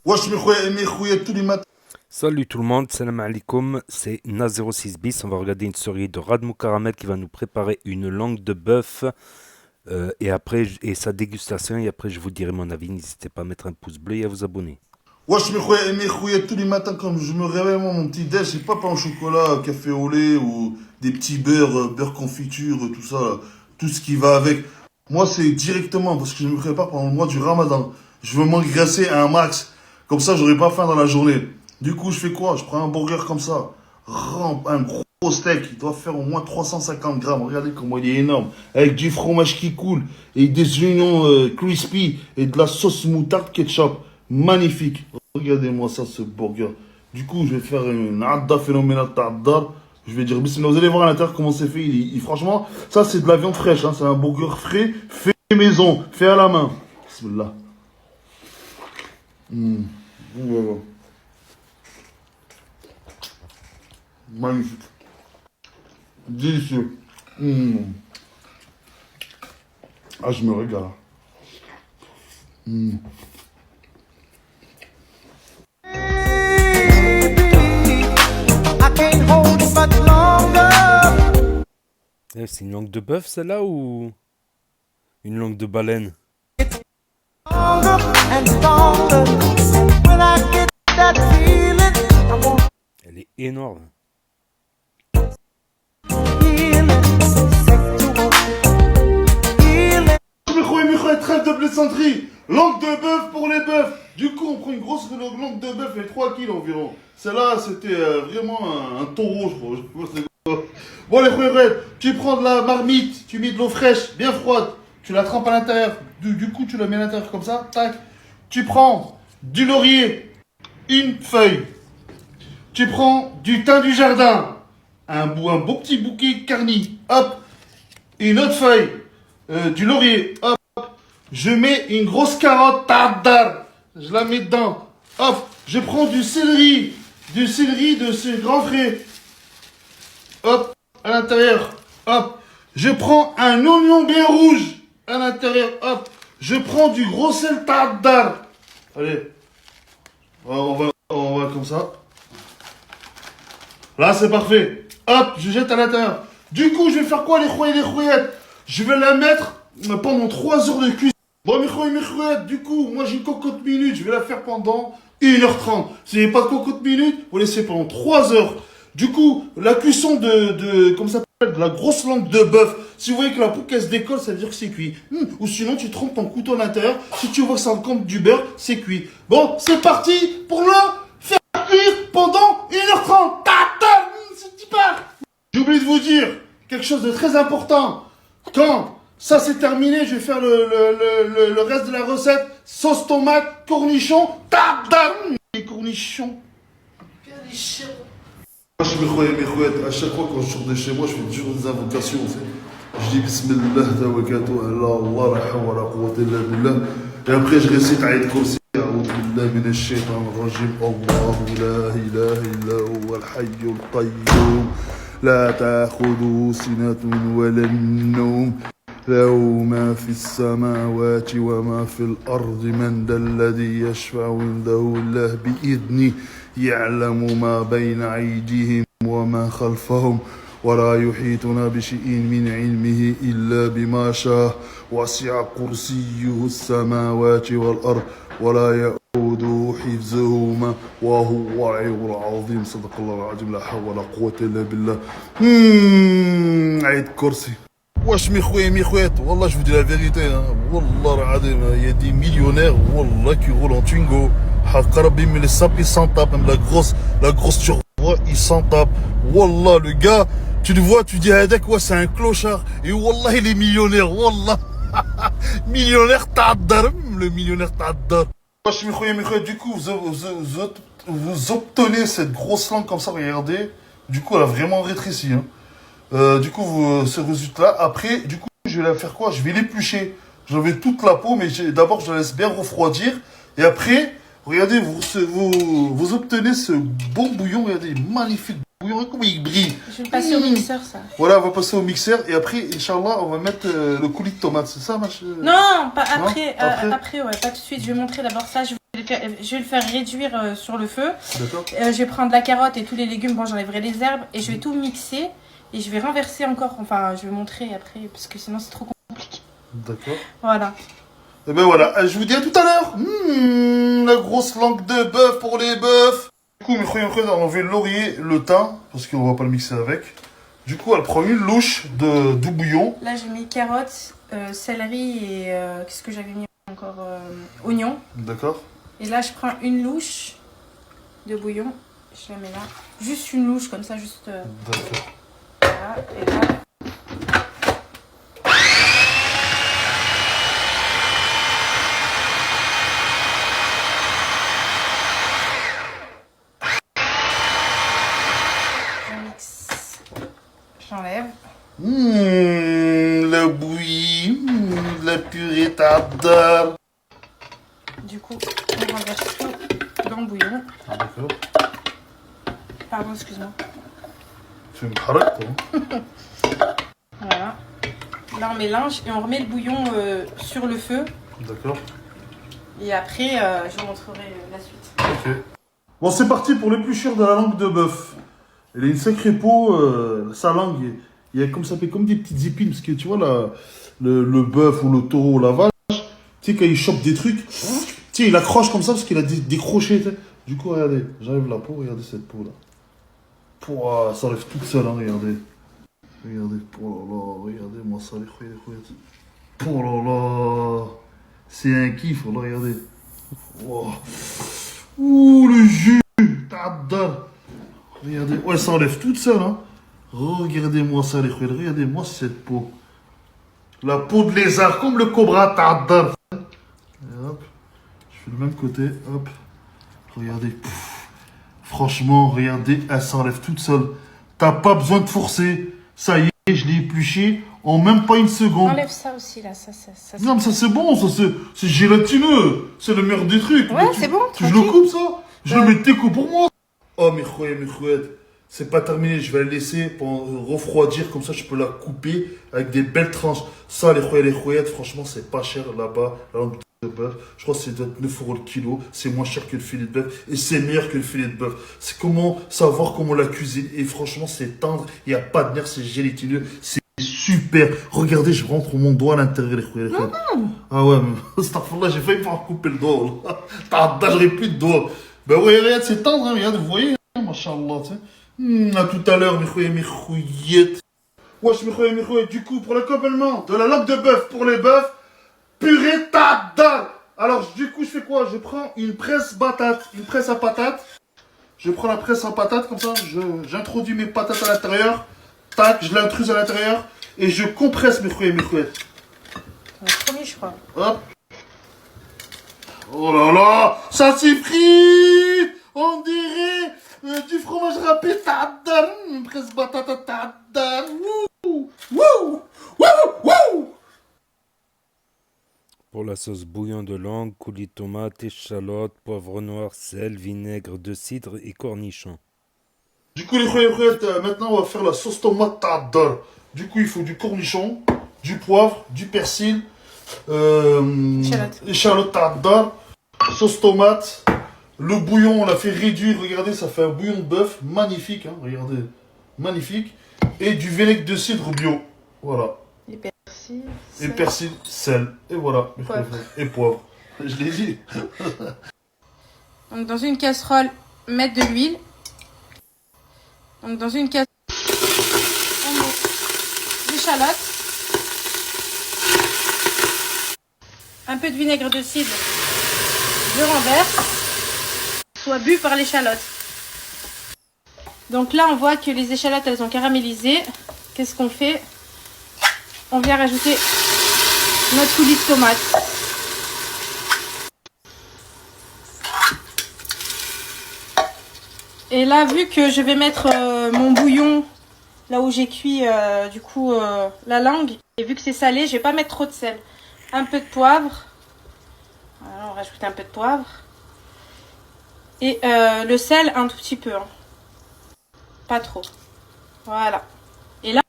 Wesh mes khouya tous les matins. Salut tout le monde, salam alaikum, c'est Na06 bis. On va regarder une série de Radmou Caramel qui va nous préparer une langue de bœuf et sa dégustation. Et après, je vous dirai mon avis. N'hésitez pas à mettre un pouce bleu et à vous abonner. Wesh mes khouya tous les matins quand je me réveille, moi, mon petit déj, c'est pas pain au chocolat, café au lait ou des petits beurres, beurre confiture, tout ça, là. Tout ce qui va avec. Moi, c'est directement parce que je me prépare pendant le mois du Ramadan. Je veux m'engraisser à un max. Comme ça, j'aurai pas faim dans la journée. Du coup, je fais quoi? Je prends un burger comme ça. Un gros steak. Il doit faire au moins 350 grammes. Regardez comment il est énorme. Avec du fromage qui coule. Et des oignons crispy. Et de la sauce moutarde ketchup. Magnifique. Regardez-moi ça, ce burger. Du coup, je vais faire une adda phénoménale ta'addar. Je vais dire bismillah. Vous allez voir à l'intérieur comment c'est fait. Franchement, ça, c'est de la viande fraîche. Hein. C'est un burger frais, fait maison, fait à la main. Bismillah. Mm. Voilà. Magnifique. Délicieux. Mm. Ah, je me régale. Mm. I can't hold it much longer. C'est une langue de bœuf celle-là ou une langue de baleine? Longer and stronger. When I get that feeling, I want Elle est énorme. healing, sexual healing. Michou, trêve de plaisanterie. Langue de bœuf pour les bœufs. Du coup, on prend une grosse langue de bœuf et 3 kilos environ. Celle-là, c'était vraiment un taureau, je crois. Bon, les frères, tu prends de la marmite, tu mets de l'eau fraîche, bien froide. Tu la trempes à l'intérieur. Du coup, tu la mets à l'intérieur comme ça. Tac. Tu prends du laurier, une feuille. Tu prends du thym du jardin, un beau petit bouquet garni. Hop. Une autre feuille, du laurier. Hop. Je mets une grosse carotte, tardar. Je la mets dedans. Hop, je prends du céleri de ce grand frais. Hop, à l'intérieur. Hop, je prends un oignon bien rouge à l'intérieur. Hop, je prends du gros sel tardar. Allez, on va comme ça. Là, c'est parfait. Hop, je jette à l'intérieur. Du coup, je vais faire quoi, les rouillettes, les rouillettes? Je vais la mettre pendant 3 heures de cuisson. Bon, mes rouillettes, du coup, moi j'ai une cocotte minute. Je vais la faire pendant 1h30. Si vous n'avez pas de cocotte minute, vous laissez pendant 3 heures. Du coup, la cuisson comment ça s'appelle, de la grosse langue de bœuf. Si vous voyez que la peau qu'elle se décolle, ça veut dire que c'est cuit. Ou sinon, tu trempes ton couteau à l'intérieur. Si tu vois que ça compte du beurre, c'est cuit. Bon, c'est parti pour le faire cuire pendant 1h30. C'est super. J'ai oublié de vous dire quelque chose de très important. Quand ça c'est terminé, je vais faire le reste de la recette. Sauce tomate, cornichon, les cornichons. Moi, je me croyais mes rouettes. À chaque fois quand je sors de chez moi, je fais toujours des invocations. Je dis Bismillah, tawakkaltu ala Allah, la hawla wa la quwwata illa billah. Et après, je récite Aïd Kursi. أعوذ بالله من الشيطان الرجيم الله لا إله إلا هو الحي القيوم لا تأخذه سنة ولا النوم له ما في السماوات وما في الأرض من ذا الذي يشفع عنده الله بإذنه يعلم ما بين أيديهم وما خلفهم ولا يحيطون بشيء من علمه إلا بما شاء وسع كرسيه السماوات والأرض ولا يؤوده حفظهما وهو العلي العظيم صدق الله العظيم لا حول ولا قوة إلا بالله عيد كرسي Wesh mes khouettes, Wallah je vous dis la vérité hein. Wallah العظيم, il y a des millionnaires Wallah qui roulent en Twingo. Haqqarabi, mais les sapes ils s'en tapent, même la grosse tu vois, ils s'en tapent. Wallah le gars, tu le vois, tu dis Hadek, ouais c'est un clochard. Et Wallah il est millionnaire, Wallah. Millionnaire ta'addar, le millionnaire ta'addar. Wesh mes khouettes, du coup vous obtenez cette grosse langue comme ça, regardez. Du coup elle a vraiment rétréci hein. Du coup, ce résultat, après, du coup, je vais la faire quoi? Je vais l'éplucher. J'enlève toute la peau, mais d'abord, je la laisse bien refroidir. Et après, regardez, vous obtenez ce bon bouillon, regardez, magnifique bouillon, comment il brille. Je vais le passer au mixeur, ça. Voilà, on va passer au mixeur. Et après, Inch'Allah, on va mettre le coulis de tomate. C'est ça, ma chérie? Non, pas Non après, Après après, ouais, pas tout de suite. Je vais montrer d'abord ça. Je vais le faire réduire sur le feu. D'accord. Je vais prendre la carotte et tous les légumes. Bon, j'enlèverai les herbes et je vais tout mixer. Et je vais renverser encore. Enfin, je vais montrer après parce que sinon c'est trop compliqué. D'accord. Voilà. Et ben voilà, je vous dis à tout à l'heure. La grosse langue de bœuf pour les bœufs. Du coup, mes frères, on a enlevé le laurier, le thym, parce qu'on va pas le mixer avec. Du coup, elle prend une louche de bouillon. Là, j'ai mis carottes, céleri et qu'est-ce que j'avais mis encore oignon. D'accord. Et là, je prends une louche de bouillon. Je la mets là. Juste une louche comme ça, juste. D'accord. Voilà. Et là. Je mixe. J'enlève. Le bouilli, la purée t'adore. Du coup, on renverse tout dans le bouillon. D'accord. Pardon, excuse-moi. Tu me parles, toi. Voilà. Là, on mélange et on remet le bouillon sur le feu. D'accord. Et après, je vous montrerai la suite. Ok. Bon, c'est parti pour l'épluchure de la langue de bœuf. Elle a une sacrée peau, sa langue, il y a comme ça fait comme des petites épines, parce que tu vois, le bœuf ou le taureau ou la vache, tu sais, quand il chope des trucs, tu sais, il accroche comme ça parce qu'il a des crochets, tu sais. Du coup, regardez, j'enlève la peau, regardez cette peau-là. Pouah, ça enlève toute seule, hein, regardez. Regardez, oh là là, regardez-moi ça, les couilles. Oh là là, c'est un kiff, là, regardez. Wow. Ouh, le jus, t'adore. Regardez, ouais, ça enlève toute seule, hein. Regardez-moi ça, les couilles, regardez-moi cette peau. La peau de lézard, comme le cobra, t'adore. Et hop, je fais le même côté, hop. Regardez, pff. Franchement, regardez, elle s'enlève toute seule. T'as pas besoin de forcer. Ça y est, je l'ai épluché en même pas une seconde. Enlève ça aussi, là. Ça. Non, mais ça c'est bon, ça c'est gélatineux. C'est le meilleur des trucs. Ouais, Mais c'est bon, Je le tranquille. coupe, ça. Je le mets de déco pour moi. Oh, mes chouettes. C'est pas terminé, je vais la laisser pour refroidir, comme ça je peux la couper avec des belles tranches. Ça, les chouettes, franchement, c'est pas cher là-bas, la langue de bœuf. Je crois que c'est 9 € le kilo, c'est moins cher que le filet de bœuf et c'est meilleur que le filet de bœuf. C'est comment savoir comment la cuisine et franchement, c'est tendre, il n'y a pas de nerfs, c'est gélatineux, c'est super. Regardez, je rentre mon doigt à l'intérieur, les chouettes. Ah ouais, mais là, j'ai failli pas couper le doigt. J'aurais plus de doigts. Ben ouais, regarde, c'est tendre, hein, regarde, vous voyez, hein, machallah, tu sais. À tout à l'heure, mes chouillettes. Wesh, mes chouillettes. Du coup, pour l'accompagnement de la langue de bœuf pour les bœufs, purée tada. Alors, du coup, je fais quoi? Je prends une presse à patates. Je prends la presse à patates, comme ça, j'introduis mes patates à l'intérieur. Tac, je l'intruse à l'intérieur. Et je compresse mes chouillettes. On a promis, je crois. Hop. Oh là là, ça s'est frit. On dirait du fromage râpé, t'adore. Presse batata, t'adore. Wouh, wouh, wouh, wouh. Pour la sauce bouillon de langue, coulis de tomates, échalotes, poivre noir, sel, vinaigre de cidre et cornichons. Du coup, les chouillettes, maintenant on va faire la sauce tomate, t'adore. Du coup, il faut du cornichon, du poivre, du persil, échalote, t'adore, sauce tomate. Le bouillon, on l'a fait réduire, regardez, ça fait un bouillon de bœuf magnifique, hein, regardez, magnifique. Et du vinaigre de cidre bio, voilà. Et persil. Et persil, sel, et voilà. Poivre. Et poivre, je l'ai dit. Donc, dans une casserole, mettre de l'huile. Donc, dans une casserole, on met l'échalote. Un peu de vinaigre de cidre. Je renverse. Soit bu par l'échalote. Donc là, on voit que les échalotes, elles ont caramélisé. Qu'est-ce qu'on fait? On vient rajouter notre coulis de tomate. Et là, vu que je vais mettre mon bouillon là où j'ai cuit la langue, et vu que c'est salé, je vais pas mettre trop de sel. Un peu de poivre. Voilà, on rajoute un peu de poivre. Et le sel, un tout petit peu. Hein. Pas trop. Voilà. Et là,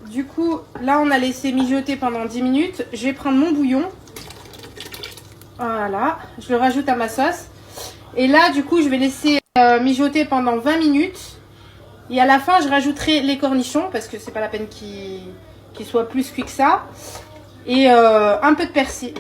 du coup, là, on a laissé mijoter pendant 10 minutes. Je vais prendre mon bouillon. Voilà, je le rajoute à ma sauce. Et là, du coup, je vais laisser mijoter pendant 20 minutes. Et à la fin, je rajouterai les cornichons parce que c'est pas la peine qu'ils soient plus cuits que ça. Et un peu de persil.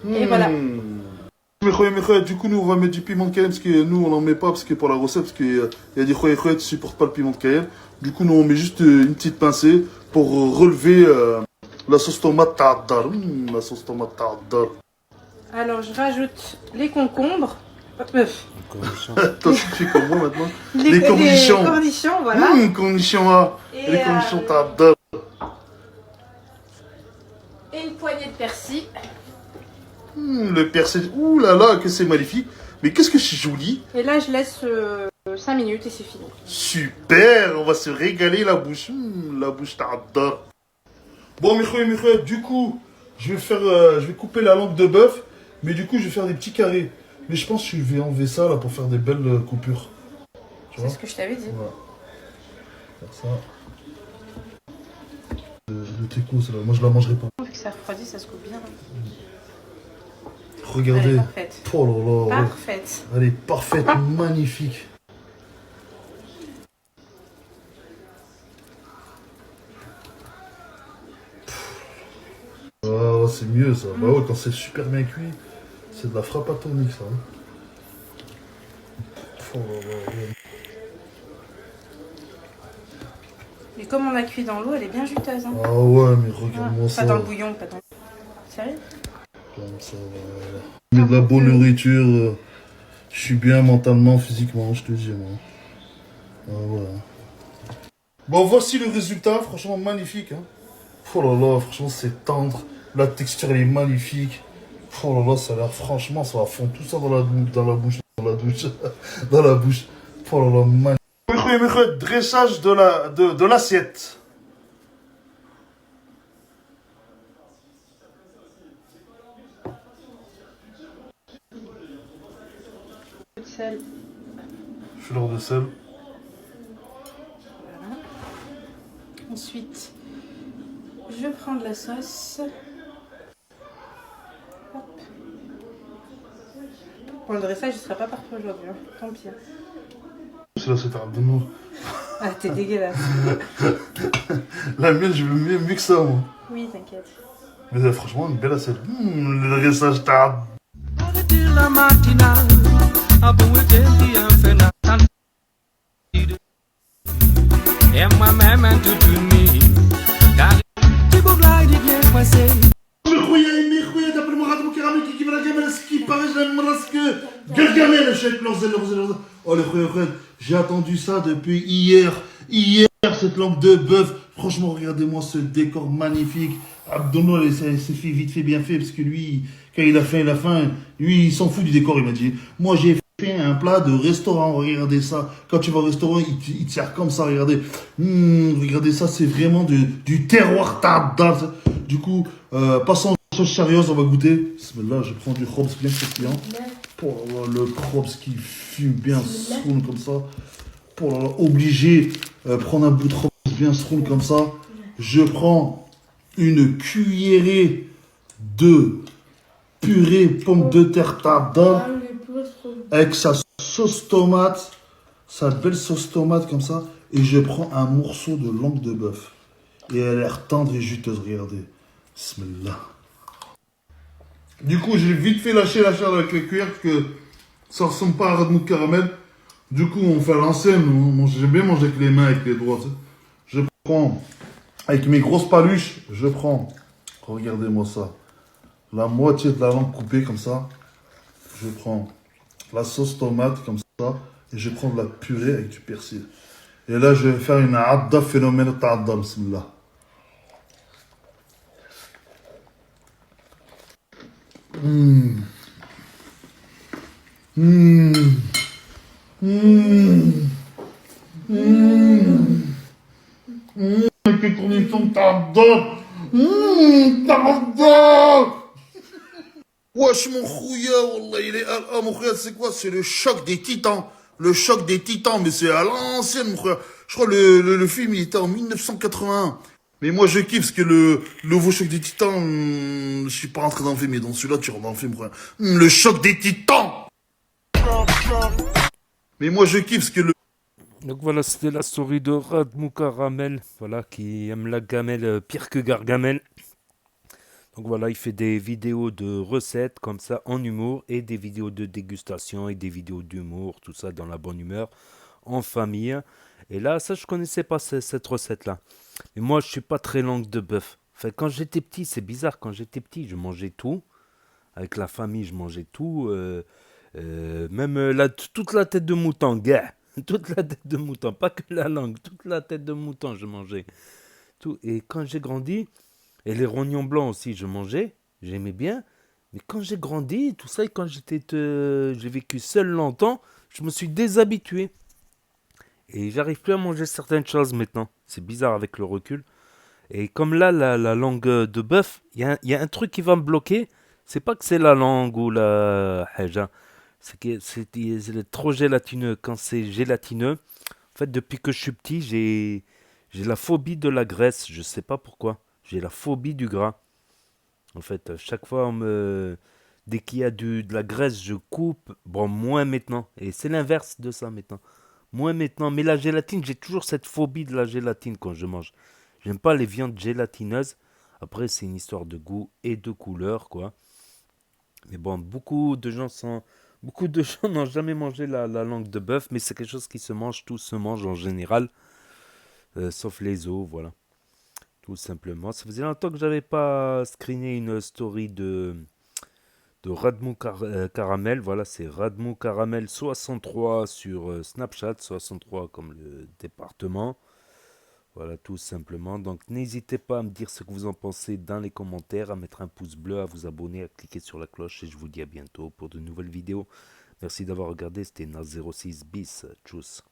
Et voilà. Mais du coup, nous, on va mettre du piment de Cayenne parce que nous, on n'en met pas parce que pour la recette, parce qu'il y a des khoye qui ne supportent pas le piment de Cayenne. Du coup, nous, on met juste une petite pincée pour relever la sauce tomate ta'addar. La sauce tomate ta'addar. Alors, je rajoute les concombres. Toi, tu fais comme moi maintenant. Les cornichons. Les cornichons, voilà. Cornichons, ah. Et, Les cornichons ta'addar. Et une poignée de persil. Le persil. Ouh là là, que c'est magnifique. Mais qu'est-ce que c'est joli. Et là, je laisse 5 minutes et c'est fini. Super, on va se régaler la bouche. La bouche ta'addar. Bon, Michel, du coup, je vais couper la langue de bœuf. Mais du coup, je vais faire des petits carrés. Mais je pense que je vais enlever ça là pour faire des belles coupures. Tu C'est ce que je t'avais dit. Voilà. Faire ça. Le teco, c'est là. Moi, je la mangerai pas. Vu que ça refroidit, ça se coupe bien. Regardez. Elle est parfaite. Oh là là. Parfaite. Elle est parfaite, magnifique. Ah, c'est mieux ça. Bah ouais, quand c'est super bien cuit, c'est de la frappe atomique ça. Oh là là. Et comme on a cuit dans l'eau, elle est bien juteuse. Hein. Ah ouais, mais regarde-moi ça. Pas dans le bouillon, pas dans le... Sérieux? Comme ça, voilà. Mais de la bonne nourriture, je suis bien mentalement, physiquement, je te dis, moi. Ah ouais. Bon, voici le résultat, franchement magnifique. Hein. Oh là là, franchement, c'est tendre. La texture, elle est magnifique. Oh là là, ça a l'air, franchement, ça va fondre tout ça dans la bouche, dans la bouche, dans la bouche. Oh là là, magnifique. Dressage de l'assiette. De sel. Fleur de sel. Voilà. Ensuite, je prends de la sauce. Hop. Bon, le dressage, il sera pas parfait aujourd'hui. Hein. Tant pis. Hein. C'est l'assiette à nous. Ah, t'es dégueulasse. La mienne, je veux mieux que ça, moi. Oui, t'inquiète. Mais franchement, une belle assiette. Le dressage tard. Oh les frères, j'ai attendu ça depuis hier. Hier, cette langue de bœuf. Franchement, regardez-moi ce décor magnifique. Abdono, c'est fait vite fait, bien fait, parce que lui, quand il a faim, lui, il s'en fout du décor, il m'a dit. Moi, j'ai fait un plat de restaurant, regardez ça. Quand tu vas au restaurant, il te sert comme ça, regardez. Regardez ça, c'est vraiment du terroir ta'addar. Du coup, passons aux choses sérieuses, on va goûter. Là, je prends du khobz bien croustillant. Oh là là, le khobz qui fume bien sroun comme ça. Oh là là, obligé prendre un bout de khobz bien sroun comme ça. Je prends une cuillerée de purée pomme de terre ta'addar avec sa sauce tomate, sa belle sauce tomate comme ça. Et je prends un morceau de langue de bœuf. Et elle a l'air tendre et juteuse, regardez. Bismillah. Du coup, j'ai vite fait lâcher la chair avec les cuillères parce que ça ressemble pas à Radmout caramel. Du coup, on fait à l'ancienne. J'ai bien mangé avec les mains, avec les doigts. Je prends, avec mes grosses paluches, je prends, regardez-moi ça, la moitié de la langue coupée comme ça. Je prends la sauce tomate comme ça. Et je prends de la purée avec du persil. Et là, je vais faire une adda phénomène ta'addar, bismillah. Avec les cornichons ta'addar. Ta'addar. Wesh mon khouya, wallah, il est... Ah mon frère, c'est quoi? C'est le choc des titans. Le choc des titans, mais c'est à l'ancienne mon frère. Je crois le film, il était en 1981. Mais moi, je kiffe parce que le nouveau choc des titans, je suis pas rentré dans le film, mais dans celui-là, tu rentres dans le film, frère. Le choc des titans! Mais moi, je kiffe parce que le... Donc voilà, c'était la story de Radmou Caramel, voilà, qui aime la gamelle pire que Gargamel. Donc voilà, il fait des vidéos de recettes comme ça en humour et des vidéos de dégustation et des vidéos d'humour, tout ça dans la bonne humeur, en famille. Et là, ça, je connaissais pas cette recette-là. Et moi, je suis pas très langue de bœuf. Enfin, quand j'étais petit, c'est bizarre, quand j'étais petit, je mangeais tout. Avec la famille, je mangeais tout. Même toute la tête de mouton, gars. Toute la tête de mouton, pas que la langue, toute la tête de mouton, je mangeais. Tout. Et quand j'ai grandi, et les rognons blancs aussi, je mangeais, j'aimais bien. Mais quand j'ai grandi, tout ça, et quand j'ai vécu seul longtemps, je me suis déshabitué. Et j'arrive plus à manger certaines choses maintenant. C'est bizarre avec le recul. Et comme là, la langue de bœuf, il y a un truc qui va me bloquer. C'est pas que c'est la langue ou la haja. C'est que c'est trop gélatineux. Quand c'est gélatineux, en fait, depuis que je suis petit, j'ai la phobie de la graisse. Je sais pas pourquoi. J'ai la phobie du gras. En fait, chaque fois, dès qu'il y a de la graisse, je coupe. Bon, moins maintenant. Et c'est l'inverse de ça maintenant. Moins maintenant. Mais la gélatine, j'ai toujours cette phobie de la gélatine quand je mange. J'aime pas les viandes gélatineuses. Après, c'est une histoire de goût et de couleur, quoi. Mais bon, beaucoup de gens n'ont jamais mangé la langue de bœuf, mais c'est quelque chose qui se mange, tout se mange en général, sauf les os, voilà. Tout simplement. Ça faisait longtemps que j'avais pas screené une story de Radmou Caramel. Voilà, c'est Radmou Caramel 63 sur Snapchat, 63 comme le département. Voilà, tout simplement. Donc, n'hésitez pas à me dire ce que vous en pensez dans les commentaires, à mettre un pouce bleu, à vous abonner, à cliquer sur la cloche. Et je vous dis à bientôt pour de nouvelles vidéos. Merci d'avoir regardé. C'était Naz06 bis. Tchuss.